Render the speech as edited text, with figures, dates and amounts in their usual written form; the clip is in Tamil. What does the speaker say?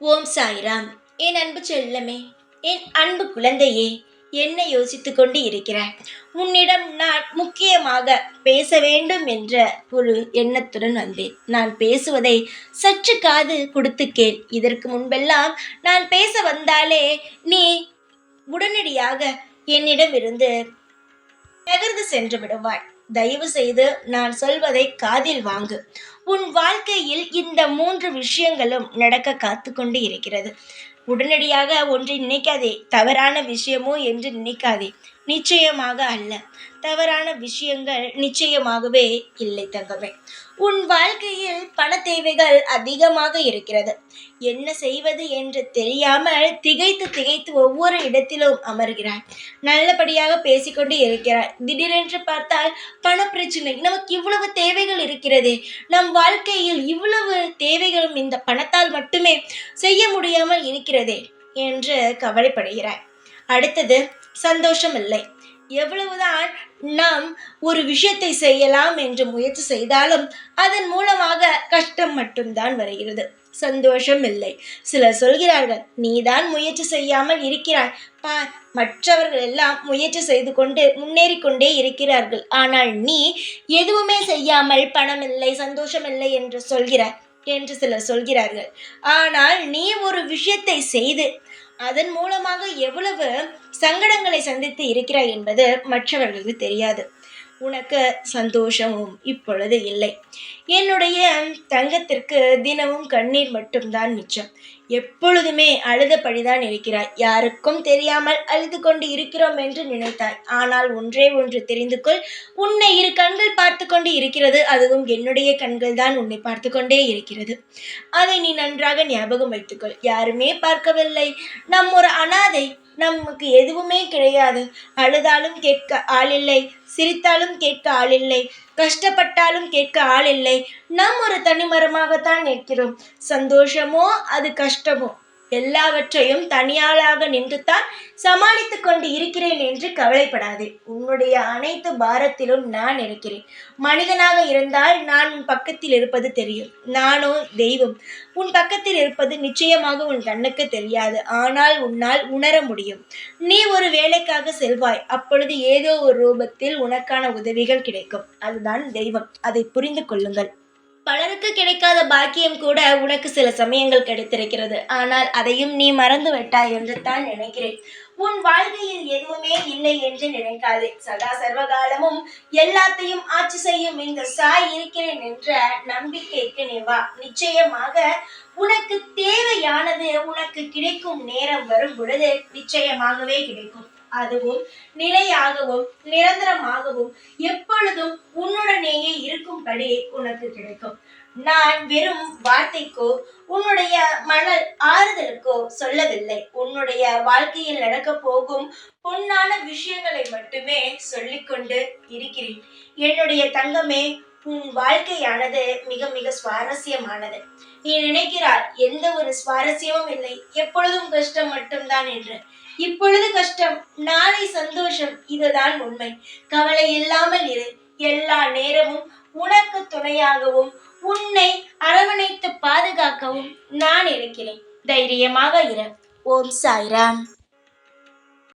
ஓம் சாய்ராம். என் அன்பு செல்லமே, என் அன்பு குழந்தையே, என்ன யோசித்துக் கொண்டு இருக்கிறாய்? உன்னிடம் நான் முக்கியமாக பேச வேண்டும் என்ற ஒரு எண்ணத்துடன் வந்தேன். நான் பேசுவதை சற்று காது கொடுத்து கேள். இதற்கு முன்பெல்லாம் நான் பேச வந்தாலே நீ உடனடியாக என்னிடமிருந்து நகர்ந்து சென்று விடுவாய். தயவு செய்து நான் சொல்வதை காதில் வாங்கு. உன் வாழ்க்கையில் இந்த 3 விஷயங்களும் நடக்க காத்து கொண்டு இருக்கிறது. உடனடியாக ஒன்றை நினைக்காதே. தவறான விஷயமோ என்று நினைக்காதே. நிச்சயமாக அல்ல. தவறான விஷயங்கள் நிச்சயமாகவே இல்லை தங்கமே. உன் வாழ்க்கையில் பண தேவைகள் அதிகமாக இருக்கிறது. என்ன செய்வது என்று தெரியாமல் திகைத்து திகைத்து ஒவ்வொரு இடத்திலும் அமர்கிறாய். நல்லபடியாக பேசிக்கொண்டு இருக்கிறாய். திடீரென்று பார்த்தால் பண பிரச்சனை. நமக்கு இவ்வளவு தேவைகள் இருக்கிறதே, நம் வாழ்க்கையில் இவ்வளவு தேவைகளும் இந்த பணத்தால் மட்டுமே செய்ய முடியாமல் இருக்கிறதே என்று கவலைப்படுகிறாய். அடுத்தது, சந்தோஷம் இல்லை. எவ்வளவுதான் நாம் ஒரு விஷயத்தை செய்யலாம் என்று முயற்சி செய்தாலும் அதன் மூலமாக கஷ்டம் மட்டும்தான் வருகிறது. சந்தோஷம் இல்லை. சிலர் சொல்கிறார்கள், நீதான் முயற்சி செய்யாமல் இருக்கிறாய் பார், மற்றவர்கள் எல்லாம் முயற்சி செய்து கொண்டு முன்னேறி கொண்டே இருக்கிறார்கள். ஆனால் நீ எதுவுமே செய்யாமல் பணம் இல்லை, சந்தோஷம் இல்லை என்று சொல்கிறாய் என்று சிலர் சொல்கிறார்கள். ஆனால் நீ ஒரு விஷயத்தை செய்து அதன் மூலமாக எவ்வளவு சங்கடங்களை சந்தித்து இருக்கிறாய் என்பது மற்றவர்களுக்கு தெரியாது. உனக்கு சந்தோஷமும் இப்பொழுது இல்லை. என்னுடைய தங்கத்திற்கு தினமும் கண்ணீர் மட்டும்தான் மிச்சம். எப்பொழுதுமே அழுதபடிதான் இருக்கிறாய். யாருக்கும் தெரியாமல் அழுது கொண்டு இருக்கிறோம் என்று நினைத்தாய். ஆனால் ஒன்றே ஒன்று தெரிந்து கொள், உன்னை 2 கண்கள் பார்த்து கொண்டு இருக்கிறது. அதுவும் என்னுடைய கண்கள் தான் உன்னை பார்த்து கொண்டே இருக்கிறது. அதை நீ நன்றாக ஞாபகம் வைத்துக்கொள். யாருமே பார்க்கவில்லை. நம் ஒரு அனாதை. நமக்கு எதுவுமே கிடையாது. அழுதாலும் கேட்க ஆளில்லை, சிரித்தாலும் கேட்க ஆளில்லை, கஷ்டப்பட்டாலும் கேட்க ஆளில்லை. நாம் ஒரு தனிமரமாகத்தான் நிற்கிறோம். சந்தோஷமோ அது கஷ்டமோ எல்லாவற்றையும் தனியாளாக நின்றுத்தான் சமாளித்துக் கொண்டு இருக்கிறேன் என்று கவலைப்படாதே. உன்னுடைய அனைத்து பாரத்திலும் நான் இருக்கிறேன். மனிதனாக இருந்தால் நான் உன் பக்கத்தில் இருப்பது தெரியும். நானோ தெய்வம். உன் பக்கத்தில் இருப்பது நிச்சயமாக உன் கண்ணுக்கு தெரியாது. ஆனால் உன்னால் உணர முடியும். நீ ஒரு வேலைக்காக செல்வாய். அப்பொழுது ஏதோ ஒரு ரூபத்தில் உனக்கான உதவிகள் கிடைக்கும். அதுதான் தெய்வம். அதை புரிந்து கொள்ளுங்கள். பலருக்கு கிடைக்காத பாக்கியம் கூட உனக்கு சில சமயங்கள் கிடைத்திருக்கிறது. ஆனால் அதையும் நீ மறந்து விட்டாய் என்று தான் நினைக்கிறேன். உன் வாழ்க்கையில் எதுவுமே இல்லை என்று நினைக்காதே. சதா சர்வகாலமும் எல்லாத்தையும் ஆட்சி செய்யும் இந்த சாய் இருக்கிறேன் என்ற நம்பிக்கைக்கு நீ வா. நிச்சயமாக உனக்கு தேவையானது உனக்கு கிடைக்கும் நேரம் வரும் பொழுது நிச்சயமாகவே கிடைக்கும். அதுவும் நிலையாகவும் நிரந்தரமாகவும் எப்பொழுதும் உன்னுடனேயே இருக்கும்படி உனக்கு கிடைக்கும். நான் வெறும் வார்த்தைக்கோ உன்னுடைய மன ஆறுதலுக்கோ சொல்லவில்லை. உன்னுடைய வாழ்க்கையில் நடக்க போகும் பொன்னான விஷயங்களை மட்டுமே சொல்லிக்கொண்டு இருக்கிறேன். என்னுடைய தங்கமே, உன் வாழ்க்கையானது மிக மிக சுவாரஸ்யமானது. நீ நினைக்கிறாய் எந்த ஒரு சுவாரஸ்யமும் இல்லை, எப்பொழுதும் கஷ்டம் மட்டும்தான் என்று. இப்பொழுது கஷ்டம், நாளை சந்தோஷம். இதுதான் உண்மை. கவலை இல்லாமல் இரு. எல்லா நேரமும் உனக்கு துணையாகவும் உன்னை அரவணைத்து பாதுகாக்கவும் நான் இருக்கிறேன். தைரியமாக இரு. ஓம் சாய்ராம்.